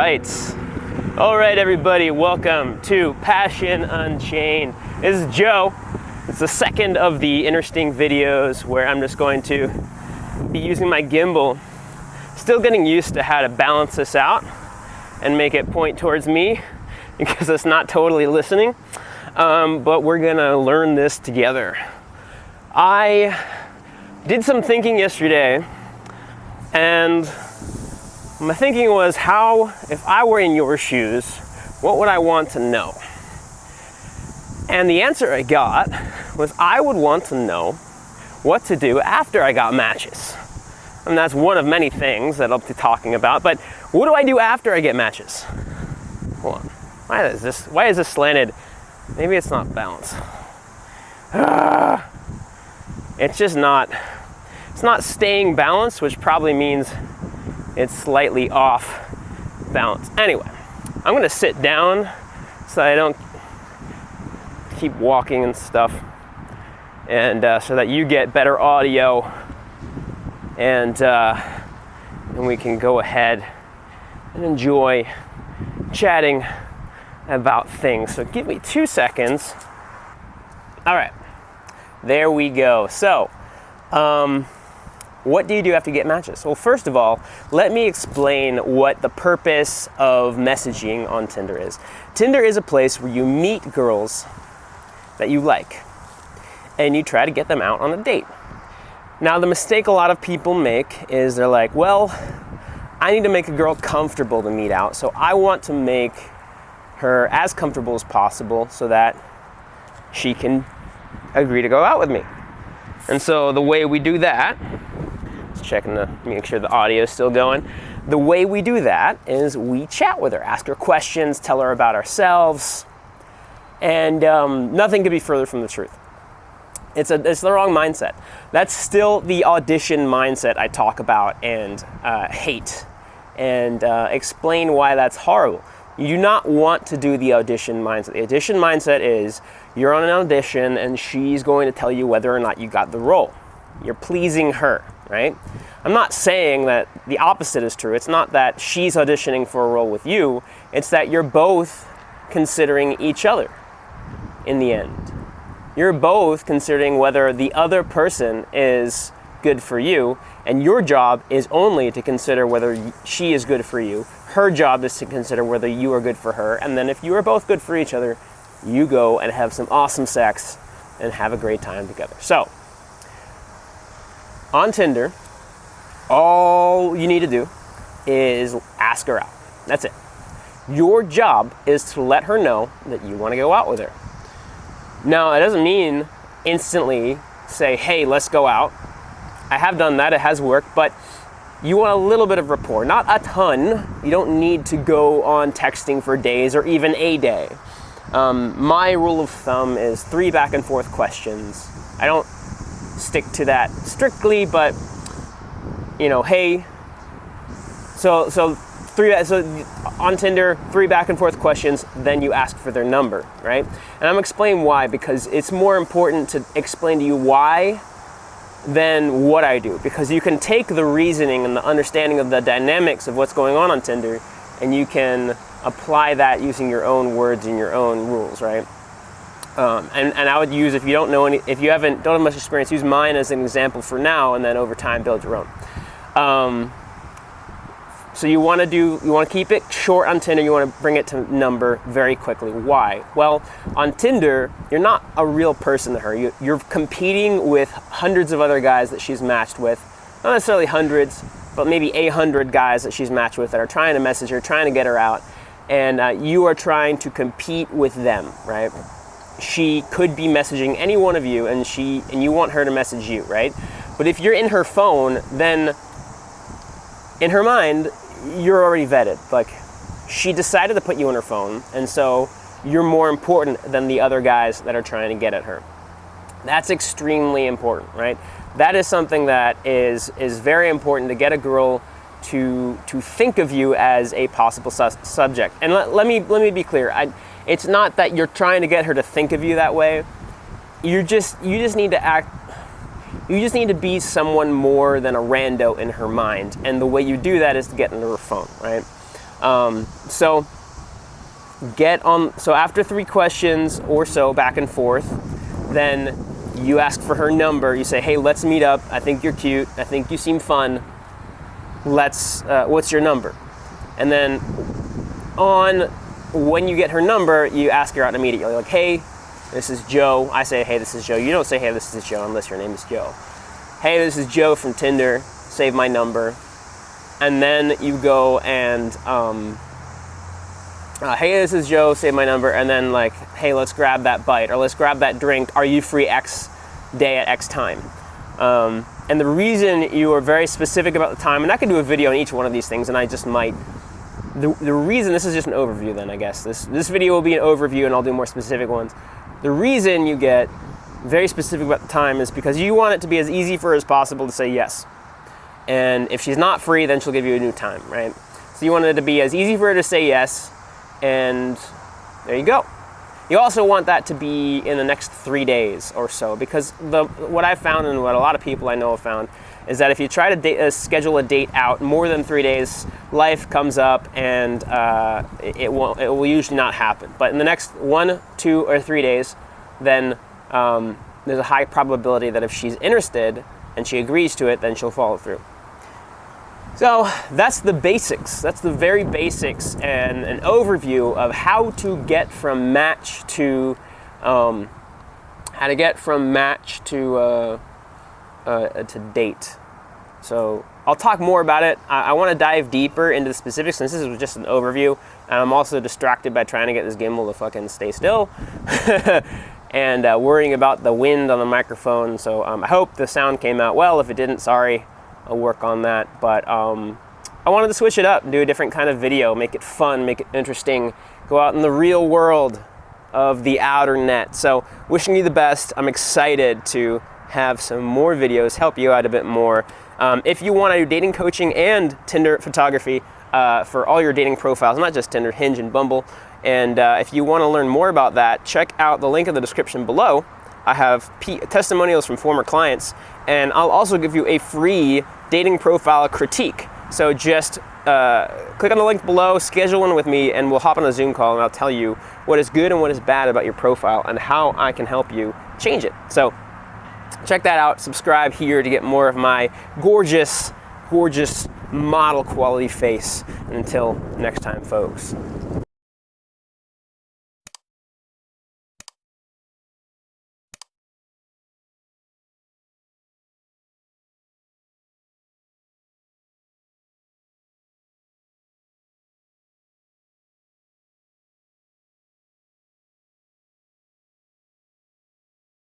All right, everybody, welcome to Passion Unchained. This is Joe. It's the second of the interesting videos where I'm just going to be using my gimbal. Still getting used to how to balance this out and make it point towards me because it's not totally listening. But we're gonna learn this together. I did some thinking yesterday, and my thinking was, if I were in your shoes, what would I want to know? And the answer I got was I would want to know what to do after I got matches. And that's one of many things that I'll be talking about, but what do I do after I get matches? Hold on, why is this slanted? Maybe it's not balanced. It's not staying balanced, which probably means it's slightly off balance. Anyway, I'm gonna sit down so I don't keep walking and stuff, and so that you get better audio, and we can go ahead and enjoy chatting about things. So give me 2 seconds. All right, there we go. So, what do you do after you get matches? Well, first of all, let me explain what the purpose of messaging on Tinder is. Tinder is a place where you meet girls that you like, and you try to get them out on a date. Now, the mistake a lot of people make is they're like, well, I need to make a girl comfortable to meet out, so I want to make her as comfortable as possible so that she can agree to go out with me. And so the way we do that, checking to make sure the audio is still going. The way we do that is we chat with her, ask her questions, tell her about ourselves, and nothing could be further from the truth. It's the wrong mindset. That's still the audition mindset I talk about and hate, and explain why that's horrible. You do not want to do the audition mindset. The audition mindset is you're on an audition and she's going to tell you whether or not you got the role. You're pleasing her, right? I'm not saying that the opposite is true. It's not that she's auditioning for a role with you. It's that you're both considering each other in the end. You're both considering whether the other person is good for you, and your job is only to consider whether she is good for you. Her job is to consider whether you are good for her, and then if you are both good for each other, you go and have some awesome sex and have a great time together. So, on Tinder, all you need to do is ask her out. That's it. Your job is to let her know that you want to go out with her. Now, it doesn't mean instantly say, hey, let's go out. I have done that, it has worked, but you want a little bit of rapport, not a ton. You don't need to go on texting for days or even a day. My rule of thumb is 3 back and forth questions. I don't stick to that strictly, but hey, so on Tinder, 3 back and forth questions, then you ask for their number, right? And I'm explaining why, because it's more important to explain to you why than what I do, because you can take the reasoning and the understanding of the dynamics of what's going on Tinder, and you can apply that using your own words and your own rules, right? And I would use, if you don't have much experience, use mine as an example for now, and then over time build your own. So you want to keep it short on Tinder. You want to bring it to number very quickly. Why? Well, on Tinder, you're not a real person to her. You're competing with hundreds of other guys that she's matched with. Not necessarily hundreds, but maybe 800 guys that she's matched with that are trying to message her, trying to get her out, and you are trying to compete with them, right? She could be messaging any one of you, and you want her to message you, right? But if you're in her phone, then in her mind, you're already vetted. Like, she decided to put you in her phone, and so you're more important than the other guys that are trying to get at her. That's extremely important, right? That is something that is very important to get a girl to think of you as a possible subject. And let me be clear. It's not that you're trying to get her to think of you that way. You just need to act. You just need to be someone more than a rando in her mind. And the way you do that is to get into her phone, right? So after 3 questions or so back and forth, then you ask for her number. You say, hey, let's meet up. I think you're cute. I think you seem fun. What's your number? And then when you get her number, you ask her out immediately. Like, hey, this is Joe. I say, hey, this is Joe. You don't say, hey, this is Joe, unless your name is Joe. Hey, this is Joe from Tinder. Save my number. And then you go and, hey, this is Joe. Save my number. And then like, hey, let's grab that bite, or let's grab that drink. Are you free X day at X time? And the reason you are very specific about the time, and I could do a video on each one of these things, and I just might. The reason, this is just an overview then, I guess. This video will be an overview, and I'll do more specific ones. The reason you get very specific about the time is because you want it to be as easy for her as possible to say yes. And if she's not free, then she'll give you a new time, right? So you want it to be as easy for her to say yes, and there you go. You also want that to be in the next 3 days or so, because what I've found, and what a lot of people I know have found, is that if you try to schedule a date out more than 3 days, life comes up and it will usually not happen. But in the next 1, 2, or 3 days, then there's a high probability that if she's interested and she agrees to it, then she'll follow through. So that's the basics. That's the very basics and an overview of how to get from match to date. So I'll talk more about it. I want to dive deeper into the specifics, since this is just an overview, and I'm also distracted by trying to get this gimbal to fucking stay still and worrying about the wind on the microphone. So I hope the sound came out well. If it didn't, sorry. I'll work on that. But I wanted to switch it up and do a different kind of video, make it fun, make it interesting, go out in the real world of the outer net. So wishing you the best. I'm excited to have some more videos, help you out a bit more. If you want to do dating coaching and Tinder photography for all your dating profiles, not just Tinder, Hinge, and Bumble, and if you want to learn more about that, check out the link in the description below. I have testimonials from former clients, and I'll also give you a free dating profile critique. So just click on the link below, schedule one with me, and we'll hop on a Zoom call, and I'll tell you what is good and what is bad about your profile and how I can help you change it. So check that out. Subscribe here to get more of my gorgeous, gorgeous model quality face. And until next time, folks.